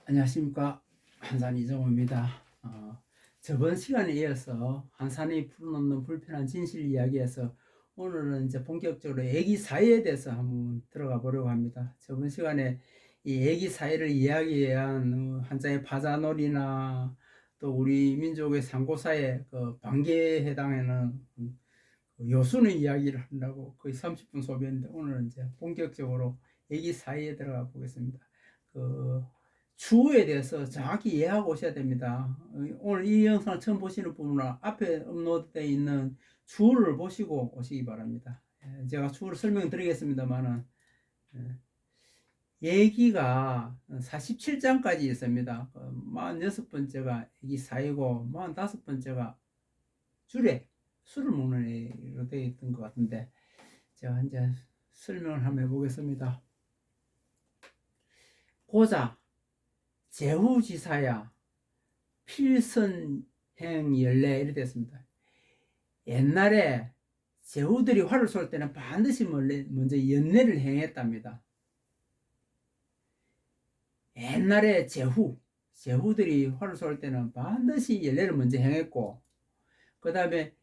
안녕하십니까. 한산 이정호입니다. 저번 시간에 이어서 한산이 풀어놓는 불편한 진실 이야기에서 오늘은 이제 본격적으로 애기 사회에 대해서 한번 들어가 보려고 합니다. 저번 시간에 이 애기 사회를 이야기한 한 장의 파자놀이나 또 우리 민족의 상고사의 그 반개에 해당하는 그 요수의 이야기를 한다고 거의 30분 소비했는데 오늘은 이제 본격적으로 애기 사회에 들어가 보겠습니다. 그 주어에 대해서 정확히 이해하고 오셔야 됩니다. 오늘 이 영상을 처음 보시는 분은 앞에 업로드되어 있는 주어를 보시고 오시기 바랍니다. 제가 주어를 설명드리겠습니다만은 얘기가 47장까지 있습니다. 46번째가 애기 사이고 45번째가 줄에 술을 먹는 애로 되어 있던 것 같은데 제가 이제 설명을 한번 해보겠습니다. 고자 제후지사야 필선행 연례 이렇게 됐습니다. 옛날에 제후들이 활을 쏠 때는 반드시 먼저 연례를 행했답니다. 옛날에 제후들이 활을 쏠 때는 반드시 연례를 먼저 행했고, 그 다음에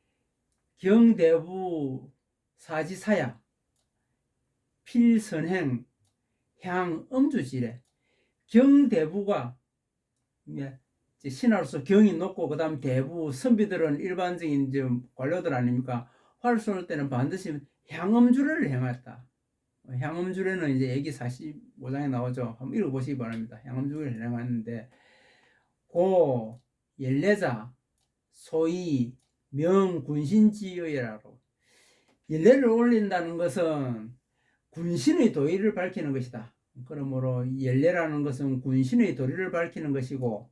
경대부 사지사야 필선행 향 음주지래. 경대부가 신하로서 경이 높고 그 다음 대부 선비들은 일반적인 관료들 아닙니까? 활을 쏠 때는 반드시 향음주례를 행했다. 향음주례는 이제 애기 45장에 나오죠. 한번 읽어보시기 바랍니다. 향음주례를 행했는데 고 연례자 소위 명군신지의라고 연례를 올린다는 것은 군신의 도의를 밝히는 것이다. 그러므로 연례라는 것은 군신의 도리를 밝히는 것이고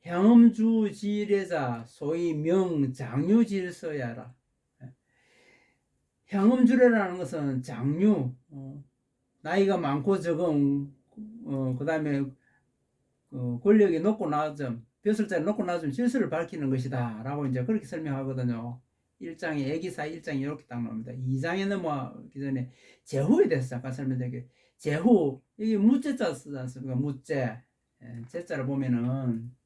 향음주 지례자 소위 명장유질서야라. 향음주례라는 것은 장유 나이가 많고 적은 그 다음에 권력이 높고 낮음 벼슬자리 높고 낮음 질서를 밝히는 것이다 라고 이제 그렇게 설명하거든요. 1장에 애기사 1장이 이렇게 딱 나옵니다. 2장에 넘어가기 전에 제후에 대해서 잠깐 설명드릴게요. 제후 이게 무제자 쓰지 않습니까? 무제 제자를 보면은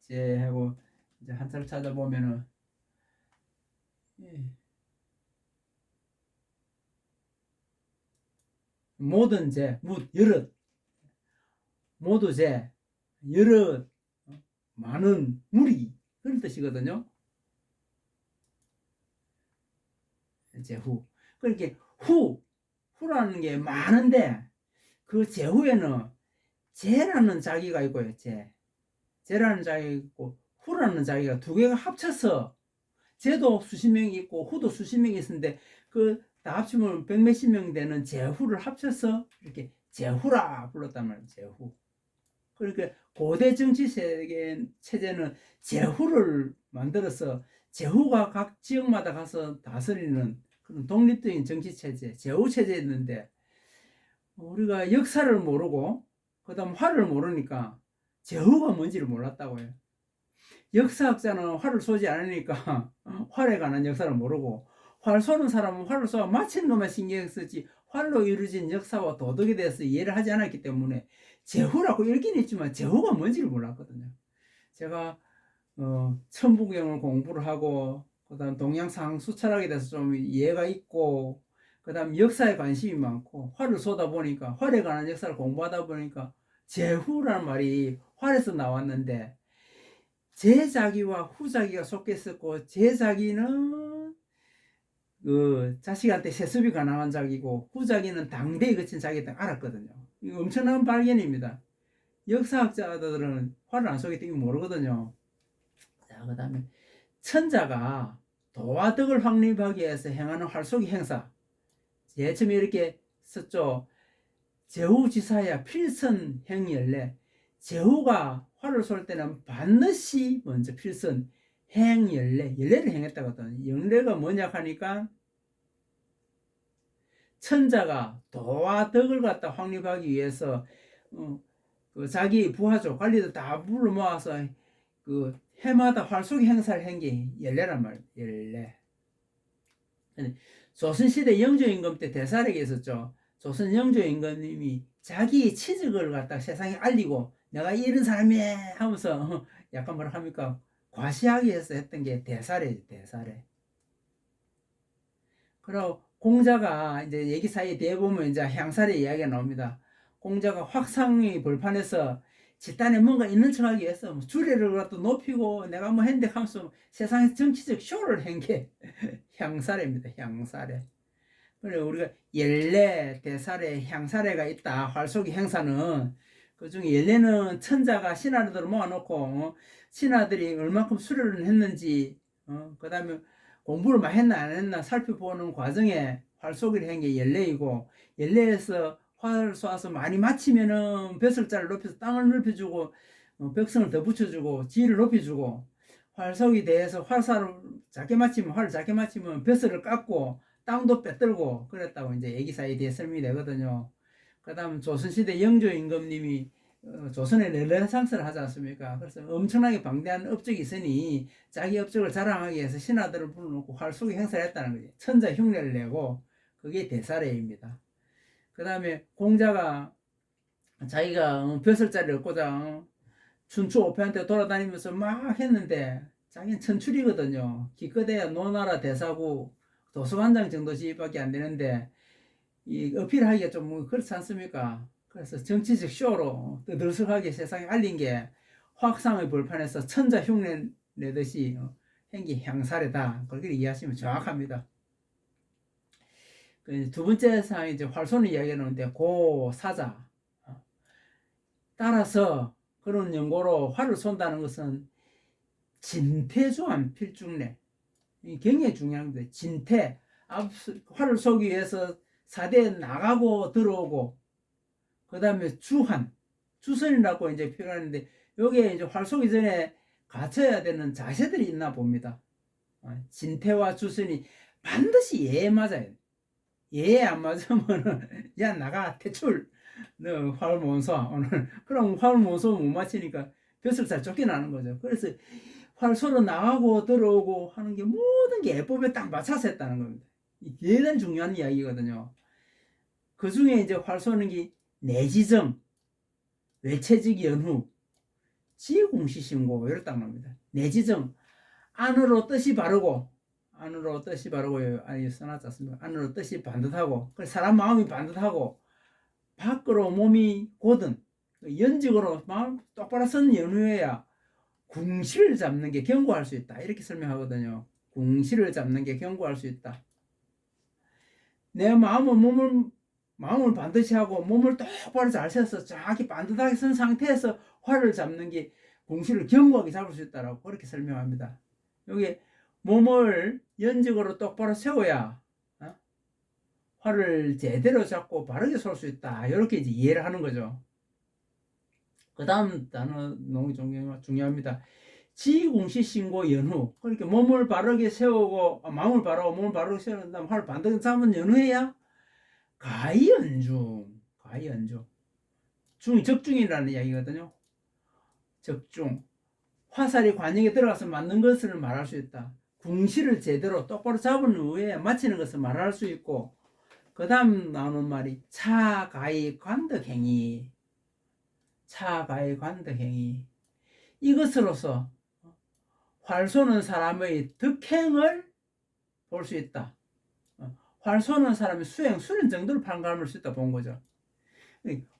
제하고 이제 한자를 찾아보면은 모든 제 여럿 모두 제 여럿 많은 무리 그런 뜻이거든요. 제후 그렇게 후라는 게 많은데 그 제후에는 제라는 자기가 있고요. 제라는 자기가 있고 후라는 자기가 두 개가 합쳐서 제도 수십 명이 있고 후도 수십 명이 있는데 그 다 합치면 백몇십 명 되는 제후를 합쳐서 이렇게 제후라 불렀단 말이에요. 제후. 그러니까 고대 정치 세계 체제는 제후를 만들어서 제후가 각 지역마다 가서 다스리는 그런 독립적인 정치 체제, 제후 체제였는데 우리가 역사를 모르고 그다음 화를 모르니까 제후가 뭔지를 몰랐다고요. 역사학자는 활을 쏘지 않으니까 활에 관한 역사를 모르고 활 쏘는 사람은 활을 쏘아 맞히는 것만 신경 쓰지 활로 이루어진 역사와 도덕에 대해서 이해를 하지 않았기 때문에 제후라고 읽긴 했지만 제후가 뭔지를 몰랐거든요. 제가 천부경을 공부를 하고 그다음 동양상 수철학에 대해서 좀 이해가 있고 그다음 역사에 관심이 많고 활을 쏘다 보니까 활에 관한 역사를 공부하다 보니까 제후라는 말이 활에서 나왔는데 제자기와 후자기가 속했었고 제자기는 그 자식한테 세습이 가능한 자기고 후자기는 당대에 그친 자기다 알았거든요. 이거 엄청난 발견입니다. 역사학자들은 화를 안 쏘기 때문에 모르거든요. 자, 그 다음에 천자가 도와 덕을 확립하기 위해서 행하는 활쏘기 행사. 제일 처음에 이렇게 썼죠. 제후지사야 필선 행연례. 제후가 활을 쏠 때는 반드시 먼저 필선 연례를 행했다거든. 연례가 뭐냐 하니까 천자가 도와 덕을 갖다 확립하기 위해서 그 자기 부하족 관리들 다 불러 모아서 그 해마다 활쏘기 행사를 한 게 연례란 말이에요. 연례. 조선시대 영조임금 때 대사력이 있었죠. 조선 영조임금님이 자기 취직을 갖다 세상에 알리고 내가 이런 사람이야 하면서 약간 뭐라 합니까? 과시하기 위해서 했던 게 대사례죠, 대사례. 그리고 공자가 이제 얘기 사이에 뒤에 보면 이제 향사례 이야기가 나옵니다. 공자가 확상의 벌판에서 집단에 뭔가 있는 척하기 위해서 뭐 주례를 갖다 높이고 내가 뭐 했는데 하면서 세상에서 정치적 쇼를 한 게 향사례입니다. 향사례. 그래 우리가 연례, 대사례, 향사례가 있다. 활쏘기 행사는 그중에 연례는 천자가 신하들을 모아놓고 신하들이 얼마큼 수료를 했는지 그 다음에 공부를 많이 했나 안 했나 살펴보는 과정에 활쏘기를 한 게 연례이고 연례에서 활을 쏘아서 많이 맞히면은 벼슬자를 높여서 땅을 넓혀주고 벽성을 더 붙여주고 지위를 높여주고 활쏘기 대해서 활사를 작게 맞히면 활을 작게 맞히면 벼슬을 깎고 땅도 빼들고 그랬다고 이제 얘기사에 대해 설명이 되거든요. 그 다음 조선시대 영조 임금님이 조선에 르네상스를 하지 않습니까? 그래서 엄청나게 방대한 업적이 있으니 자기 업적을 자랑하기 위해서 신하들을 불러놓고 활쏘기 행사를 했다는 거지. 천자 흉내를 내고 그게 대사례입니다. 그 다음에 공자가 자기가 벼슬자리를 얻고자 춘추 오패한테 돌아다니면서 막 했는데 자기는 천출이거든요. 기껏해야 노나라 대사구 도서관장 정도 지위밖에 안 되는데 이 어필하기가 좀 그렇지 않습니까? 그래서 정치적 쇼로 떠들썩하게 세상에 알린 게 화학상의 벌판에서 천자 흉내 내듯이 행기 향사례다. 그렇게 이해하시면 정확합니다. 두 번째 사항이 이제 활손을 이야기하는데 고사자. 따라서 그런 연고로 활을 쏜다는 것은 진퇴조한 필중례. 굉장히 중요한 거예요. 진퇴. 활을 쏘기 위해서 사대에 나가고 들어오고 그 다음에 주한. 주선이라고 이제 표현하는데 여기에 이제 활 쏘기 전에 갖춰야 되는 자세들이 있나 봅니다. 진퇴와 주선이 반드시 예에 맞아야 돼. 예에 안 맞으면은 야 나가 퇴출 너 화를 못 쏴 오늘 그럼 화를 못 쏘면 못 맞히니까 벼슬 잘 쫓겨나는 거죠. 그래서 활 쏘러 나가고 들어오고 하는 게 모든 게 예법에 딱 맞춰서 했다는 겁니다. 대단히 중요한 이야기거든요. 그 중에 이제 활 쏘는 게 내지정, 외체적 연후, 지공시신고 이렇다는 겁니다. 내지정 안으로 뜻이 바르고 안으로 뜻이 바르고 아니 써놨지 않습니까? 안으로 뜻이 반듯하고 사람 마음이 반듯하고 밖으로 몸이 곧은 연직으로 마음 똑바로 선 연후해야 궁시를 잡는 게 견고할 수 있다. 이렇게 설명하거든요. 궁시를 잡는 게 견고할 수 있다. 내 마음을 반드시 하고 몸을 똑바로 잘 세서 정확히 반듯하게 선 상태에서 활을 잡는 게 궁시를 견고하게 잡을 수 있다라고 그렇게 설명합니다. 여기 몸을 연직으로 똑바로 세워야 활을 제대로 잡고 바르게 쏠 수 있다. 이렇게 이제 이해를 하는 거죠. 그 다음 단어 너무 중요합니다. 지공시신고 연후. 그러니까 몸을 바르게 세우고 마음을 바르고 몸을 바르게 세우는 다음 활을 반드시 잡은 연후해야 가이연중. 가이연중. 중이 적중이라는 이야기거든요. 적중. 화살이 관역에 들어가서 맞는 것을 말할 수 있다. 궁시를 제대로 똑바로 잡은 후에 맞히는 것을 말할 수 있고 그 다음 나오는 말이 차가이 관덕행위. 차가이 관덕행위. 이것으로서 활 쏘는 사람의 득행을 볼 수 있다. 활 쏘는 사람의 수련 정도를 판가름할 수 있다 본 거죠.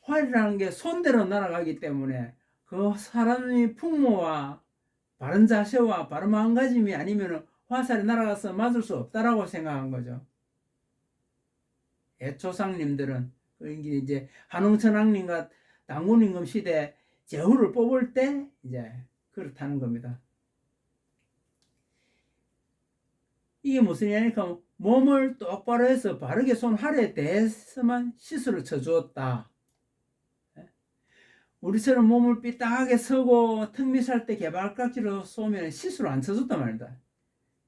활이라는 게 손대로 날아가기 때문에 그 사람의 풍모와 바른 자세와 바른 마음가짐이 아니면 화살이 날아가서 맞을 수 없다라고 생각한 거죠. 조상님들은 이제 한웅천왕님과 당군임금 시대 제후를 뽑을 때 이제 그렇다는 겁니다. 이게 무슨 얘기냐니까 몸을 똑바로 해서 바르게 쏜 활에 대해서만 시술을 쳐주었다. 우리처럼 몸을 삐딱하게 서고 턱밑살 때 개발깍지로 쏘면 시술을 안 쳐줬단 말이다.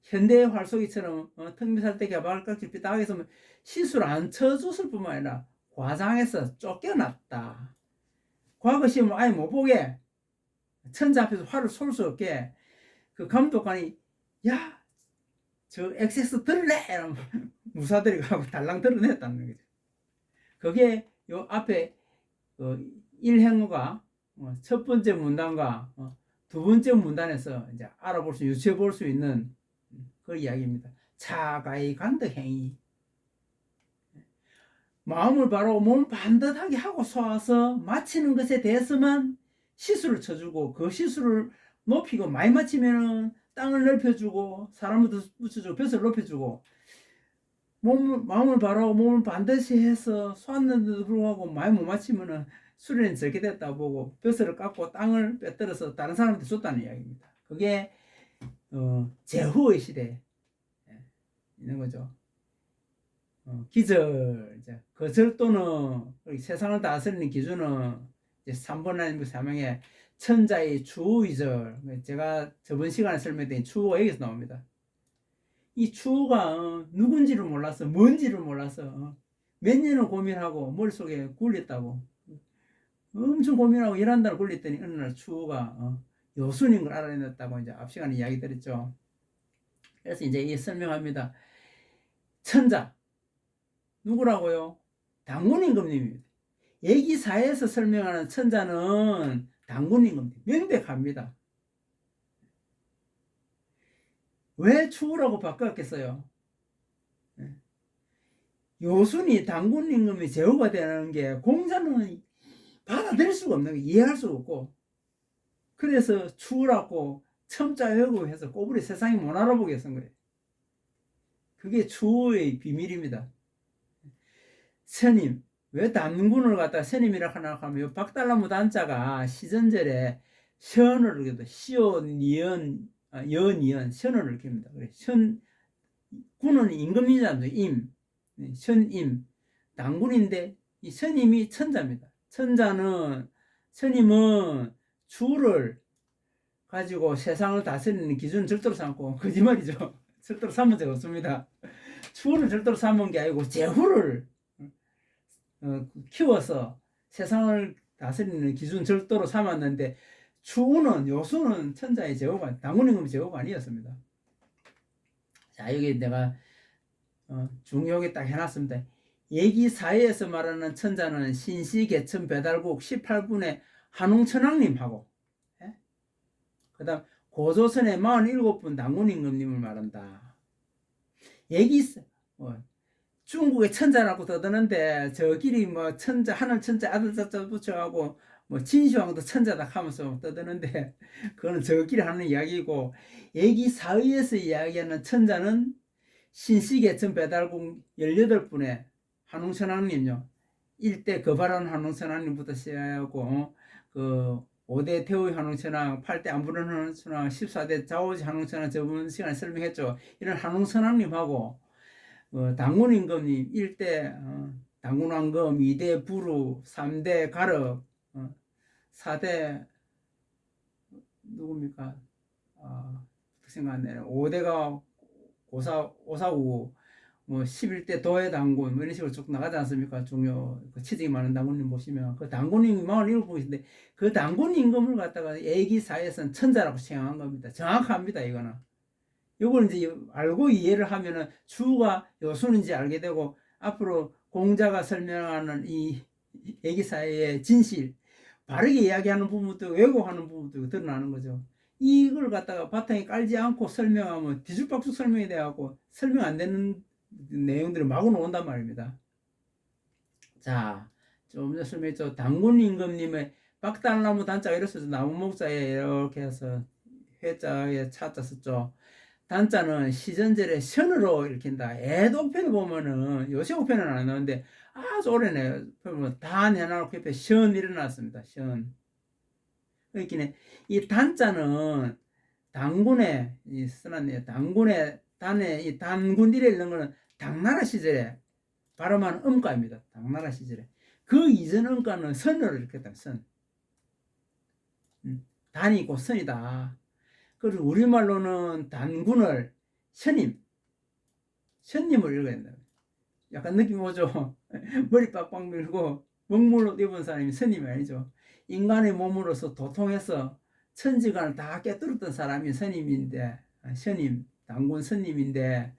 현대의 활쏘기처럼 턱밑살 때 개발깍지 삐딱하게 쏘면 시술 안 쳐줬을 뿐만 아니라 과장해서 쫓겨났다. 과거 시험을 아예 못 보게 천자 앞에서 활을 쏠 수 없게 그 감독관이 야 저 엑세스 들래? 이러면 무사들이 가고 달랑 드러냈다는 거죠. 그게 요 앞에 일행어가 첫 번째 문단과 두 번째 문단에서 이제 알아볼 수, 유추해 볼 수 있는 그 이야기입니다. 차가이 간덕행위. 마음을 바로 몸을 반듯하게 하고 쏘아서 마치는 것에 대해서만 시수를 쳐주고, 그 시수를 높이고 많이 맞히면은 땅을 넓혀주고 사람을 더 붙여주고 벼슬을 높여주고, 마음을 바로 몸을 반드시 해서 쏘았는데도 불구하고 많이 못 맞히면은 수련이 적게 됐다 보고 벼슬을 깎고 땅을 빼뜨려서 다른 사람한테 줬다는 이야기입니다. 그게 제후의 시대에 있는 거죠. 기절, 거절 또는 세상을 다스리는 기준은 이제 3번 하나님 사명의 천자의 추후이절, 제가 저번 시간에 설명드린 추후가 여기서 나옵니다. 이 추후가 누군지를 몰라서, 뭔지를 몰라서 몇 년을 고민하고 머릿속에 굴렸다고, 엄청 고민하고 일한다고 굴렸더니 어느 날 추후가 요순인 걸 알아냈다고 이제 앞 시간에 이야기 드렸죠. 그래서 이제 이 설명합니다. 천자 누구라고요? 당군임금님입니다. 예기사에서 설명하는 천자는 당군임금님, 명백합니다. 왜 추후라고 바꿨겠어요? 요순이 당군임금이 제후가 되는 게 공자는 받아들일 수가 없는 거, 이해할 수가 없고, 그래서 추후라고 첨자여고 해서 꼬부리 세상이 못 알아보게 쓴 거예요. 그게 추후의 비밀입니다. 스님, 왜 단군을 갖다 스님이라 하나 하면 박달나무 단자가 시전절에 현을 이렇게 시오 니언 여니언 현을 이렇게 합니다. 현 군은 임금이잖아요. 임 현임 단군인데 이 스님이 천자입니다. 천자는 스님은 주를 가지고 세상을 다스리는 기준을 절대로 삼고, 거짓말이죠. 절대로 삼은 적 없습니다. 추를 절대로 삼은 게 아니고 제후를 키워서 세상을 다스리는 기준 절도로 삼았는데, 추우는 요수는 천자의 제후가, 당군임금 제후가 아니었습니다. 자, 여기 내가 중요하게 딱 해놨습니다. 예기사회에서 말하는 천자는 신시계천 배달국 18분의 한웅천왕님하고, 그 다음 고조선의 47분 당군임금님을 말한다. 중국의 천자라고 떠드는데 저끼리 뭐 천자, 하늘 천자 아들 자자 붙여가고 뭐 진시황도 천자다 하면서 떠드는데, 그거는 저끼리 하는 이야기고, 예기사의에서 이야기하는 천자는 신시계천 배달국 18분의 한웅천왕님요. 일대 거발한 한웅천왕님부터 시작하고 그 5대 태우의 한웅천왕, 8대 안부른 한웅천왕, 14대 자오지 한웅천왕 저번 시간에 설명했죠. 이런 한웅천왕님하고 당군임금님 1대 당군왕금, 2대 부루, 3대 가륵, 4대 누굽니까? 생각 안 나요. 5대가 오사우, 뭐 11대 도의 당군, 뭐 이런 식으로 쭉 나가지 않습니까? 중요 취직이 많은 당군님 보시면 그 당군임이 47분인데 그 당군임금을 갖다가 예기사에서는 천자라고 칭한 겁니다. 정확합니다. 이거는. 이걸 이제 알고 이해를 하면은 주가 요수인지 알게 되고, 앞으로 공자가 설명하는 이 예기사의 진실, 바르게 이야기하는 부분도 왜곡하는 부분도 드러나는 거죠. 이걸 갖다가 바탕에 깔지 않고 설명하면 뒤죽박죽 설명이 돼갖고 설명 안 되는 내용들이 마구 나온단 말입니다. 자, 좀 전에 설명했죠. 당군임금님의 박달나무 단자가 이렇게 써서 나무 목자에 이렇게 해서 회자에 차자 썼죠. 단자는 시전절에 선으로 읽힌다. 애독편을 보면은, 요새옥편은 안 나오는데 아주 오래네. 보면 다 내놔놓고 옆에 션 일어났습니다. 션. 그러니까 이 단자는 당군에 써놨네요. 당군의 단에 이 단군일에 있는 거는 당나라 시절에 발음하는 음가입니다. 당나라 시절에. 그 이전 음가는 선으로 읽혔다. 선. 단이 곧 선이다. 그리고 우리말로는 단군을 선님을 읽어야 된다. 약간 느낌 오죠? 머리 빡빡 밀고 먹물로 입은 사람이 선님이 아니죠. 인간의 몸으로서 도통해서 천지간을 다 깨뜨렸던 사람이 선임인데, 선임, 당군 선님인데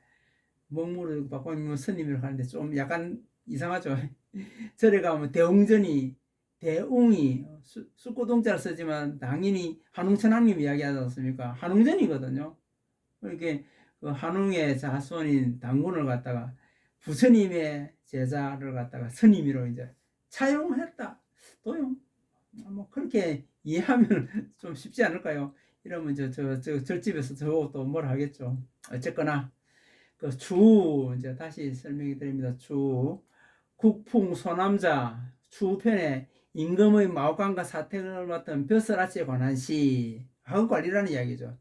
먹물을 빡빡 밀면 선님이라고 하는데 좀 약간 이상하죠. 절에 가면 대웅전이 대웅이 숙고동자를 쓰지만 당연히 한웅천왕님 이야기하지 않습니까? 한웅전이거든요. 이렇게 그 한웅의 자손인 당군을 갖다가 부처님의 제자를 갖다가 스님으로 이제 차용했다. 도용. 뭐 그렇게 이해하면 좀 쉽지 않을까요? 이러면 절집에서 저것도 뭘 하겠죠. 어쨌거나 그 주 이제 다시 설명해 드립니다. 주 국풍 소남자 추편에 임금의 마옥간과 사택을 맡은 벼슬아치에 관한 시 하급관리라는 이야기죠.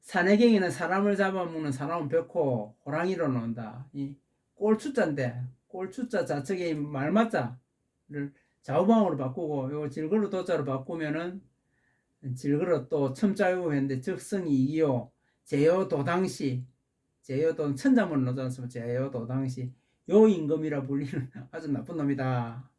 산해경에는 사람을 잡아먹는 사람은 벽호 호랑이로 나온다. 이 꼴추자인데 꼴추자 자측의 말맞자를 좌우방으로 바꾸고 요 질그릇 도자로 바꾸면은 질그릇 또 첨자유고 했는데 적성이 이기요 제여도당시 제여도 천자문을 넣지 않습니까? 제여도당시 요 임금이라 불리는 아주 나쁜 놈이다.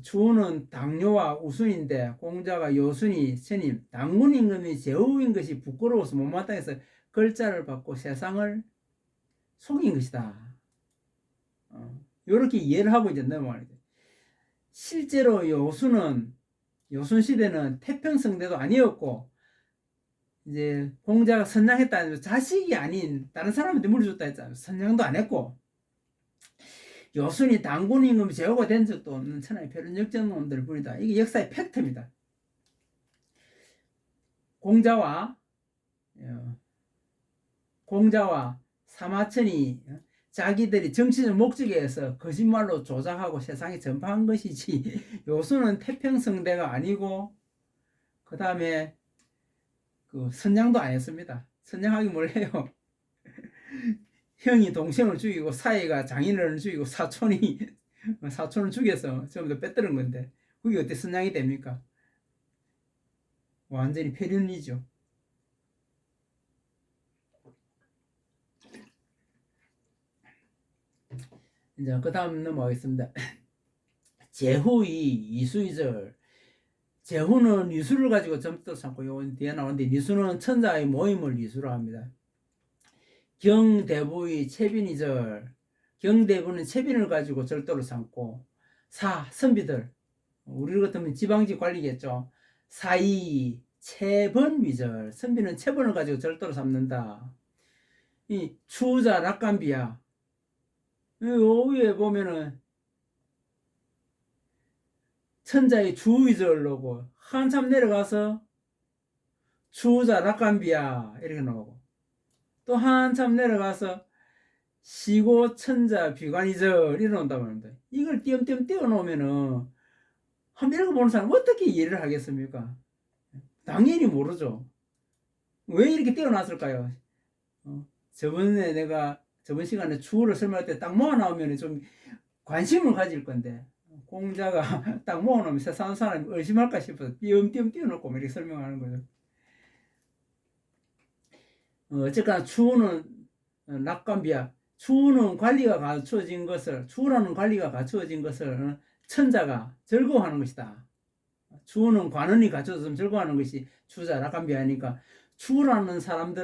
주는 당뇨와 우순인데 공자가 요순이 스님 당군 임금이 제후인 것이 부끄러워서 못마땅해서 글자를 받고 세상을 속인 것이다. 이렇게 이해를 하고 이제 넘어가죠. 실제로 요순 시대는 태평성대도 아니었고 이제 공자가 선장했다는 자식이 아닌 다른 사람한테 물려줬다 했잖아요. 선장도 안 했고 요순이 당군 임금 제후가 된 적도 없는 천하의 표준 역정놈들 뿐이다. 이게 역사의 팩트입니다. 공자와 사마천이 자기들이 정치적 목적에 의해서 거짓말로 조작하고 세상에 전파한 것이지 요순은 태평성대가 아니고 그 다음에 그 선장도 안 했습니다. 선장하기 뭘 해요? 형이 동생을 죽이고 사이가 장인어른을 죽이고 사촌을 죽여서 전부 다 빼뜨린 건데 그게 어떻게 선장이 됩니까? 완전히 폐륜이죠. 이제 그 다음 넘어가겠습니다. 제후의 이수이절. 제후는 이수를 가지고 점도 삼고 요 뒤에 나오는데 이수는 천자의 모임을 이수로 합니다. 경대부의 채빈이절. 경대부는 채빈을 가지고 절도를 삼고 선비들 우리 같으면 지방직 관리겠죠. 사이 채번위절. 선비는 채번을 가지고 절도를 삼는다. 이 추자 낙간비야. 요 위에 보면은 천자의 주위절로고 한참 내려가서 추자 낙간비야 이렇게 나오고 또 한참 내려가서 시고 천자 비관이절 이렇게 나온다고 합니다. 이걸 띄엄띄엄 띄워놓으면은 한번 읽어보는 사람 어떻게 이해를 하겠습니까? 당연히 모르죠. 왜 이렇게 띄워놨을까요? 저번에 내가 저번 시간에 주어를 설명할 때 딱 모아 나오면 좀 관심을 가질 건데 공자가 딱 모아 놓으면 세상 사람이 의심할까 싶어서 띄엄띄엄 띄워놓고 이렇게 설명하는 거죠. 어쨌거나 추는 낙관비야. 추는 관리가 갖추어진 것을 추라는 관리가 갖추어진 것을 천자가 즐거워하는 것이다. 추는 관원이 갖춰졌으면 즐거워하는 것이 추자 낙관비하니까 추라는 사람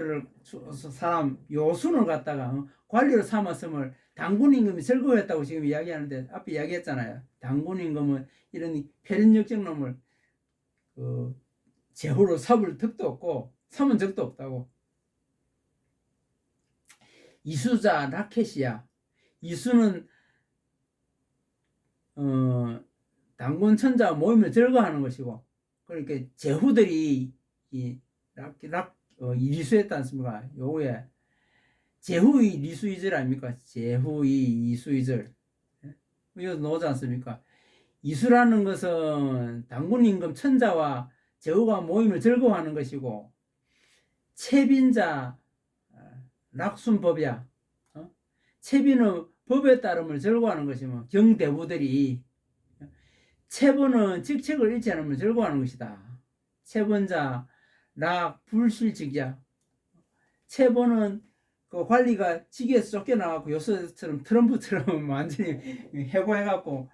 요순을 갖다가 관리로 삼았음을 당군 임금이 즐거워했다고 지금 이야기하는데 앞에 이야기했잖아요. 당군 임금은 이런 폐륜역적 놈을 제후로 삼을 덕도 없고 삼은 적도 없다고. 이수자 라켓이야. 이수는 당군 천자 모임을 즐거워하는 것이고 그러니까 제후들이 리수했지 않습니까? 요에 제후의 리수이절 아닙니까? 제후의 이수이절 이거 나오지 않습니까? 이수라는 것은 당군 임금 천자와 제후가 모임을 즐거워하는 것이고 채빈자 락순법이야. 채빈은 법에 따름을 즐거워하는 것이면 경대부들이 채본은 직책을 잃지 않으면 즐거워하는 것이다. 채본자 락 불실직이야. 채본은 그 관리가 직위에서 쫓겨나갖고 요새처럼 트럼프처럼 완전히 해고해갖고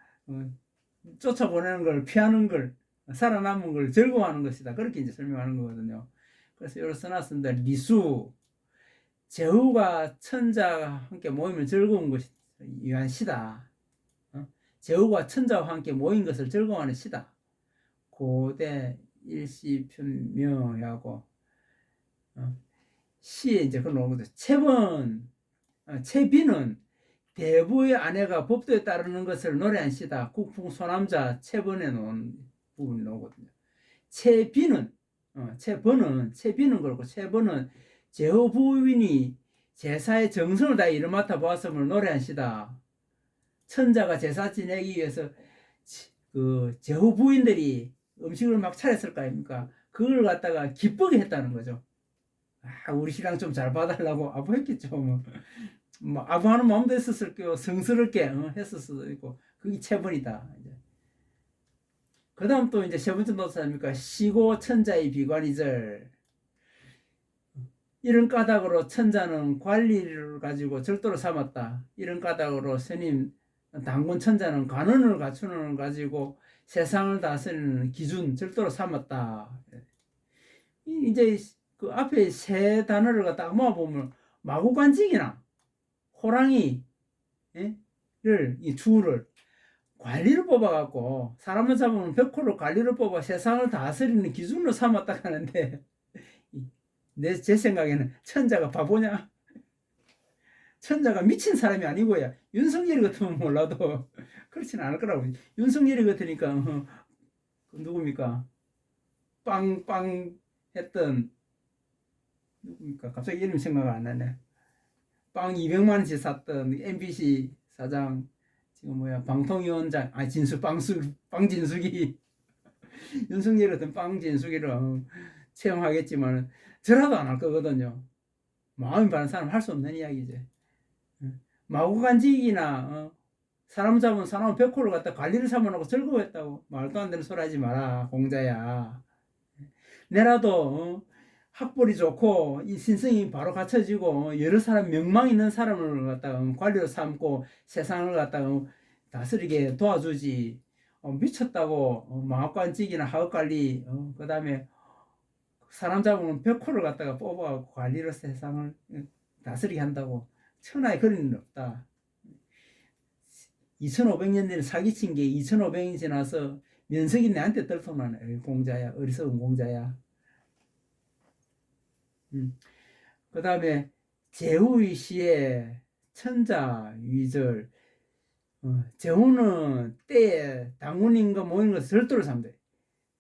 쫓아보내는 걸 피하는 걸 살아남은 걸 즐거워하는 것이다. 그렇게 이제 설명하는 거거든요. 그래서 여기서 써놨습니다. 리수 제후가 천자와 함께 모이면 즐거운 것이 위한 시다. 제후가 천자와 함께 모인 것을 즐거워하는 시다. 고대 일시편묘하고 시에 이제 그런 거죠. 채비는 대부의 아내가 법도에 따르는 것을 노래한 시다. 국풍 소남자 채번에 놓은 부분이 나오거든요. 채비는 그렇고 채번은 제후 부인이 제사의 정성을 다해 일을 맡아 보았음을 노래한 시다. 천자가 제사 지내기 위해서 그 제후 부인들이 음식을 막 차렸을 거 아닙니까? 그걸 갖다가 기쁘게 했다는 거죠. 우리 신랑 좀 잘 봐달라고 아부했겠죠. 뭐 아부하는 마음도 있었을 거요. 성스럽게 했을 수도 있고. 그게 체분이다. 그 다음 또 이제 세 번째 노트 아닙니까? 시고 천자의 비관이절. 이런 까닭으로 천자는 관리를 가지고 절도로 삼았다. 이런 까닭으로 스님 당군 천자는 관원을 갖추는 가지고 세상을 다스리는 기준 절도로 삼았다. 이제 그 앞에 세 단어를 갖다 모아보면 마구간직이나 호랑이를 이 주를 관리를 뽑아갖고 사람을 잡으면 백호를 관리를 뽑아 세상을 다스리는 기준으로 삼았다 하는데 제 생각에는 천자가 바보냐? 천자가 미친 사람이 아니고야. 윤석열이 같으면 몰라도 그렇지는 않을 거라고. 윤석열이 같으니까 누굽니까? 빵빵 했던 누굽니까? 갑자기 이름 생각 안 나네. 빵 200만 원씩 샀던 MBC 사장 지금 방통위원장 빵진숙이 윤석열 같은 빵진숙이를 채용하겠지만 저라도 안 할 거거든요. 마음이 바른 사람 할 수 없는 이야기지. 마구간직이나 사람 잡은 사람 100호를 갖다 관리를 삼아놓고 즐거워했다고 말도 안 되는 소리 하지 마라 공자야. 내라도 학벌이 좋고 이 신성이 바로 갖춰지고 여러 사람 명망 있는 사람을 갖다가 관리로 삼고 세상을 갖다가 다스리게 도와주지. 미쳤다고 마구간직이나 하업관리 그 다음에 사람 잡으면 100호를 갖다가 뽑아 관리로 세상을 다스리게 한다고. 천하에 그런 일은 없다. 2500년 전에 사기친 게 2500년이 지나서 면석이 내한테 들통나네. 공자야. 어리석은 공자야. 그 다음에 제후의 시에 천자 위절. 제후는 때에 당군인과 모인 것을 절도로 삼대.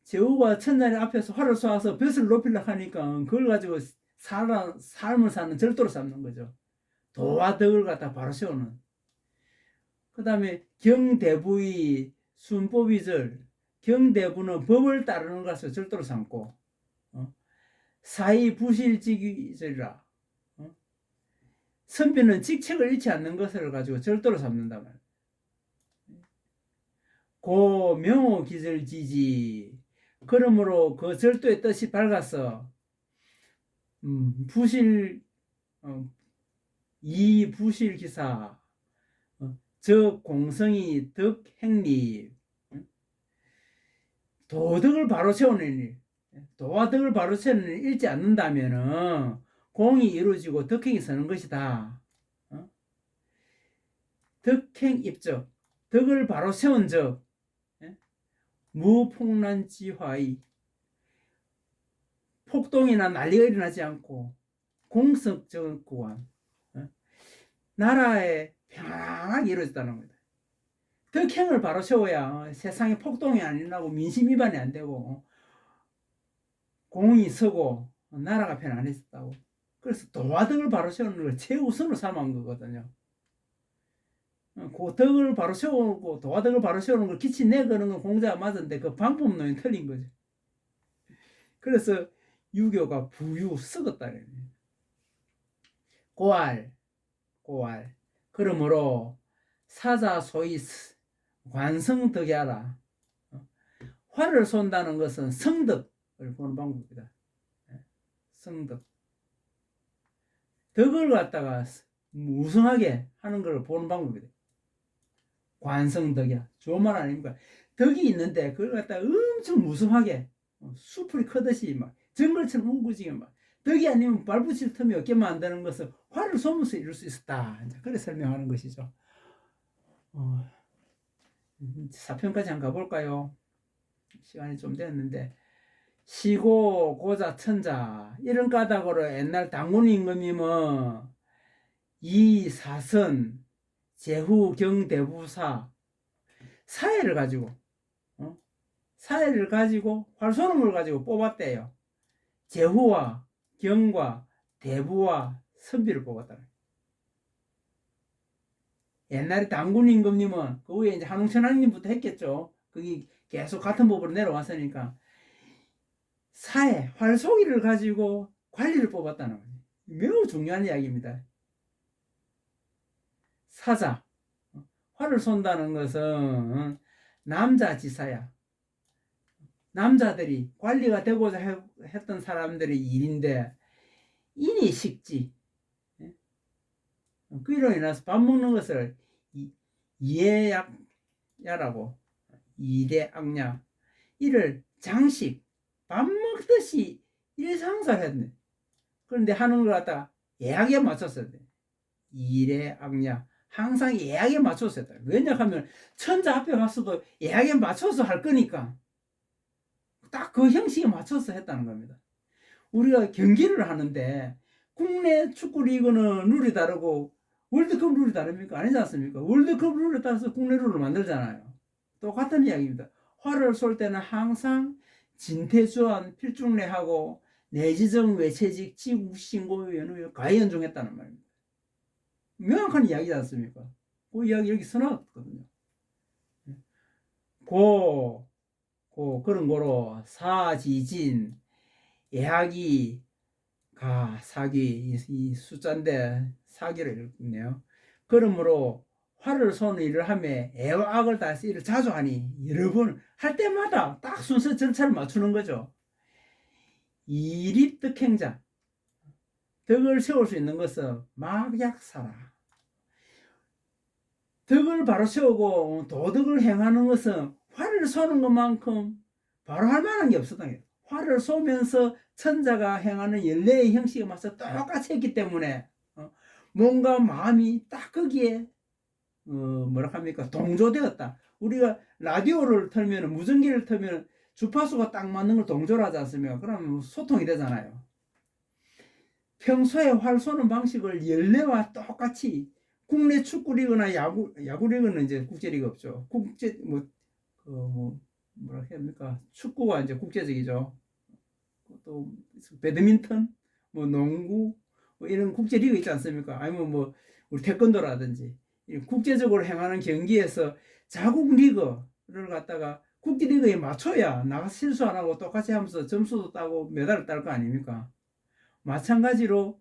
제후가 천자리 앞에서 활을 쏘아서 벼슬을 높이려고 하니까 그걸 가지고 삶을 사는 절도로 삼는 거죠. 도와 덕을 갖다 바로 세우는. 그 다음에 경대부의 순법이절. 경대부는 법을 따르는 것을 절도로 삼고 사의부실직이절이라. 선비는 직책을 잃지 않는 것을 가지고 절도로 삼는다 말이야. 고명호기절지지. 그러므로 그 절도의 뜻이 밝아서 이부실기사 저 공성이 덕행리 도덕을 바로 세우는 일, 도와 덕을 바로 세우는 일 읽지 않는다면은 공이 이루어지고 덕행이 서는 것이다. 덕행 입적, 덕을 바로 세운 적, 무폭란지화의 폭동이나 난리가 일어나지 않고 공성적 구원, 나라에 평안하게 이루어졌다는 겁니다. 덕행을 바로 세워야 세상에 폭동이 안 일어나고 민심 위반이 안 되고 공이 서고 나라가 편안해졌다고. 그래서 도화덕을 바로 세우는 걸 최우선으로 삼은 거거든요. 그 덕을 바로 세우고 도화덕을 바로 세우는 걸 기치 내거는 건 공자가 맞은데 그 방법론이 틀린 거죠. 그래서 유교가 부유 썩었다. 고알. 그러므로 사자 소위 관성덕이하라. 활을 쏜다는 것은 성덕을 보는 방법이다. 성덕. 덕을 갖다가 무성하게 하는 걸 보는 방법이다. 관성덕이야. 좋은 말 아닙니까? 덕이 있는데 그걸 갖다가 엄청 무성하게 수풀이 크듯이 막 정글처럼 웅구지게 막 덕이 아니면 발붙일 틈이 없게 만드는 것을 활을 쏘면서 이룰 수 있었다. 그래 설명하는 것이죠. 사편까지 한번 가볼까요? 시간이 좀 됐는데 시고 고자 천자 이런 까닭으로 옛날 당군 임금이 뭐 이사선 제후 경대부사 사해를 가지고 사해를 가지고 활소놈을 가지고 뽑았대요. 제후와 경과 대부와 선비를 뽑았다. 옛날에 당군 임금님은 그 위에 이제 한웅천왕님부터 했겠죠. 그게 계속 같은 법으로 내려왔으니까 사해 활소기를 가지고 관리를 뽑았다는 거예요. 매우 중요한 이야기입니다. 사자 활을 쏜다는 것은 남자지사야. 남자들이 관리가 되고자 했던 사람들의 일인데 인이 식지. 그로 인해서 밥 먹는 것을 이해야라고 이대악냐 이를 장식 밥 먹듯이 일상사했네. 그런데 하는 걸 갖다가 예약에 맞췄어야 돼. 이래악냐 항상 예약에 맞춰서 했다. 왜냐하면 천자 앞에 갔어도 예약에 맞춰서 할 거니까 딱 그 형식에 맞춰서 했다는 겁니다. 우리가 경기를 하는데 국내 축구 리그는 룰이 다르고 월드컵 룰이 다릅니까? 아니지 않습니까? 월드컵 룰에 따라서 국내 룰을 만들잖아요. 똑같은 이야기입니다. 활을 쏠 때는 항상 진퇴주안 필중례하고 내지정 외체직 지국신고 연후에 가연중했다는 말입니다. 명확한 이야기지 않습니까? 그 이야기 여기 써놨거든요. 그런 거로 사지진 예하기 가 사기 이 숫자인데 사기를 읽네요. 그러므로 활을 쏘는 일을 하며 애와 악을 다해서 일을 자주 하니 여러 번 할 때마다 딱 순서 절차를 맞추는 거죠. 이립득행자 덕을 세울 수 있는 것은 막약사라. 덕을 바로 세우고 도덕을 행하는 것은 활을 쏘는 것만큼 바로 할 만한 게 없었던 거예요. 활을 쏘면서 천자가 행하는 연례의 형식에 맞서 똑같이 했기 때문에 몸과 마음이 딱 거기에 뭐라 합니까 동조되었다. 우리가 라디오를 틀면 무전기를 틀면 주파수가 딱 맞는 걸 동조를 하지 않습니까? 그러면 소통이 되잖아요. 평소에 활 쏘는 방식을 연례와 똑같이 국내 축구리그나 야구리그는 이제 국제리그 없죠. 국제 뭐라 해야 합니까? 축구가 이제 국제적이죠. 또 배드민턴, 뭐 농구, 뭐 이런 국제리그 있지 않습니까? 아니면 뭐 우리 태권도라든지 국제적으로 행하는 경기에서 자국 리그를 갖다가 국제리그에 맞춰야 나가 실수 안 하고 똑같이 하면서 점수도 따고 메달을 딸 거 아닙니까? 마찬가지로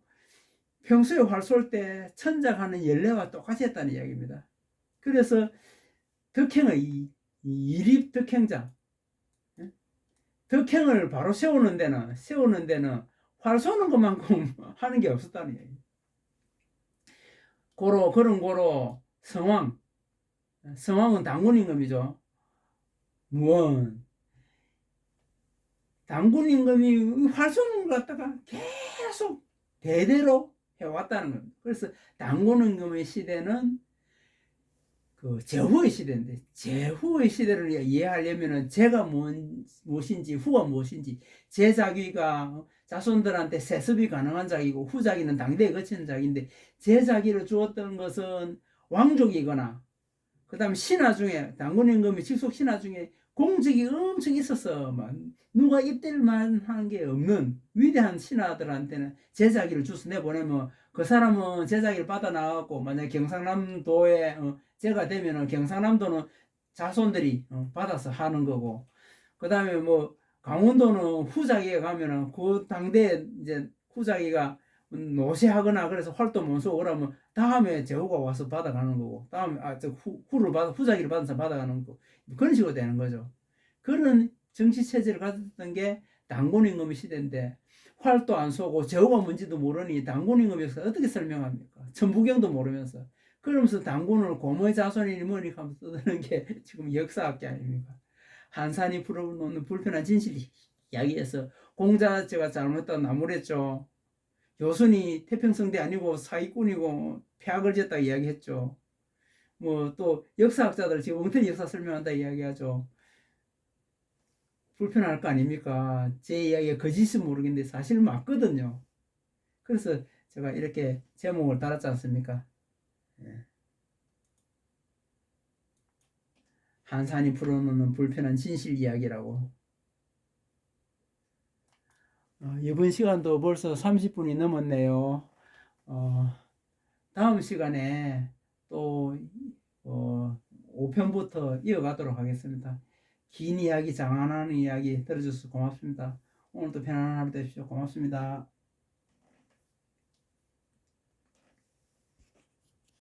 평소에 활 쏠 때 천작하는 연례와 똑같이 했다는 이야기입니다. 그래서 덕행의 이립 덕행자 덕행을 바로 세우는 데는 활 쏘는 것만큼 하는 게 없었다는 얘기. 그런 고로 성왕은 당군 임금이죠. 무언 당군 임금이 활 쏘는 걸 갖다가 계속 대대로 해왔다는 겁니다. 그래서 당군 임금의 시대는 그 제후의 시대인데 제후의 시대를 이해하려면은 제가 무엇인지 후가 무엇인지 제자기가 자손들한테 세습이 가능한 자기고 후자기는 당대에 거치는 자기인데 제자기를 주었던 것은 왕족이거나 그 다음에 신하 중에 당군 임금이 직속 신하 중에 공직이 엄청 있어서 막 누가 입댈만 한 게 없는 위대한 신하들한테는 제자기를 주서 내보내면 그 사람은 제자기를 받아 나가고 만약 경상남도에 제가 되면은 경상남도는 자손들이 받아서 하는 거고 그 다음에 뭐 강원도는 후자기에 가면은 그 당대에 이제 후자기가 노쇠하거나 그래서 활동 못 쏘고 그러면 다음에 제후가 와서 받아가는 거고 다음에 후자기를 받아서 받아가는 거고 그런 식으로 되는 거죠. 그런 정치 체제를 가졌던 게 당군 임금의 시대인데 활도 안 쏘고 제후가 뭔지도 모르니 당군 임금에서 어떻게 설명합니까? 천부경도 모르면서 그러면서 당군을 고모의 자손이니 뭐니 하면서 떠드는 게 지금 역사학계 아닙니까? 한산이 풀어놓는 불편한 진실 이야기해서 공자제가 잘못했다고 나무랬죠. 요순이 태평성대 아니고 사기꾼이고 폐악을 지었다고 이야기했죠. 뭐 또 역사학자들 지금 엉터리 역사 설명한다 이야기하죠. 불편할 거 아닙니까? 제 이야기가 거짓은 모르겠는데 사실 맞거든요. 그래서 제가 이렇게 제목을 달았지 않습니까? 예. 한산이 풀어놓는 불편한 진실 이야기라고. 이번 시간도 벌써 30분이 넘었네요. 어, 다음 시간에 또 5편부터 이어가도록 하겠습니다. 긴 이야기, 장안하는 이야기 들어줘서 고맙습니다. 오늘도 편안한 하루 되십시오. 고맙습니다.